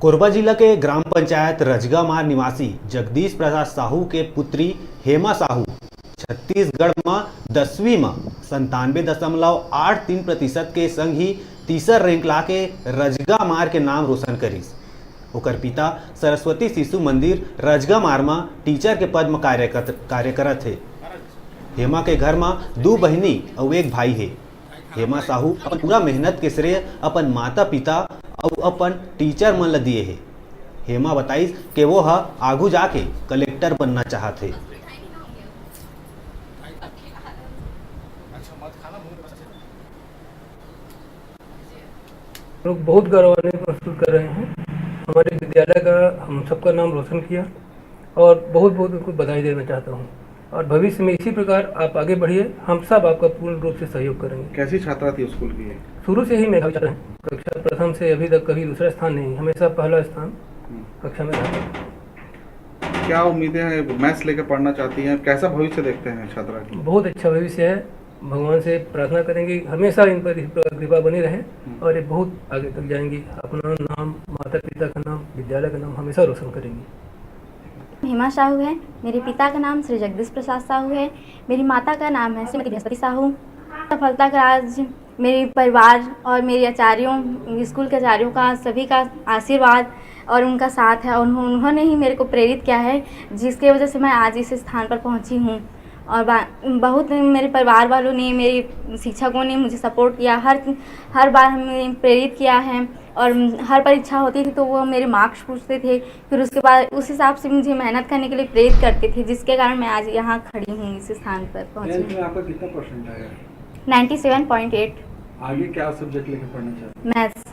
कोरबा जिला के ग्राम पंचायत रजगामार निवासी जगदीश प्रसाद साहू के पुत्री हेमा साहू छत्तीसगढ़ में 10वीं में 97.83% के संग ही तीसर रैंक ला के रजगामार के नाम रोशन करीस। ओकर पिता सरस्वती शिशु मंदिर रजगामार में टीचर के पद में कार्य करत है। हेमा के घर में 2 बहनी और 1 भाई है। हेमा साहू अपन पूरा मेहनत के श्रेय अपन माता पिता और अपन टीचर मन ला दिए है। हेमा बताइस कि वो आगू जाके कलेक्टर बनना चाहते। लोग बहुत गौरवान्वित महसूस कर रहे हैं। हमारे विद्यालय का हम सबका नाम रोशन किया और बहुत बहुत उनको बधाई देना चाहता हूँ। और भविष्य में इसी प्रकार आप आगे बढ़िए, हम सब आपका पूर्ण रूप से सहयोग करेंगे। कैसी छात्रा थी स्कूल की? शुरू से ही मेधावी छात्रा है। कक्षा प्रथम से अभी तक कभी दूसरा स्थान नहीं, हमेशा पहला स्थान कक्षा में रहा। क्या उम्मीदें हैं? मैथ्स लेकर पढ़ना चाहती हैं, कैसा भविष्य देखते हैं छात्रा की? बहुत अच्छा भविष्य है। भगवान से प्रार्थना करेंगे हमेशा इन पर कृपा बनी रहे और ये बहुत आगे तक जाएंगी। अपना नाम, माता पिता का नाम, विद्यालय का नाम हमेशा रोशन करेंगी। हेमा साहू है। मेरे पिता का नाम श्री जगदीश प्रसाद साहू है। मेरी माता का नाम है श्रीमती बृहस्पति साहू। सफलता का राज मेरे परिवार और मेरे आचार्यों, स्कूल के आचार्यों का, सभी का आशीर्वाद और उनका साथ है। और उन्होंने ही मेरे को प्रेरित किया है, जिसके वजह से मैं आज इस स्थान पर पहुंची हूं। और बहुत मेरे परिवार वालों ने, मेरे शिक्षकों ने मुझे सपोर्ट किया। हर बार हमें प्रेरित किया है। और हर परीक्षा होती थी तो वो मेरे मार्क्स पूछते थे, फिर उसके बाद उस हिसाब से मुझे मेहनत करने के लिए प्रेरित करते थे, जिसके कारण मैं आज यहाँ खड़ी हूँ, इस स्थान पर पहुँची। आपका कितना परसेंट आया? 97.8। आगे क्या सब्जेक्ट लेकर पढ़ना चाहते हैं? मैथ्स।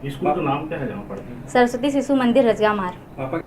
स्कूल का नाम क्या है जहाँ पढ़ते हैं? सरस्वती शिशु मंदिर रजगामार। पापा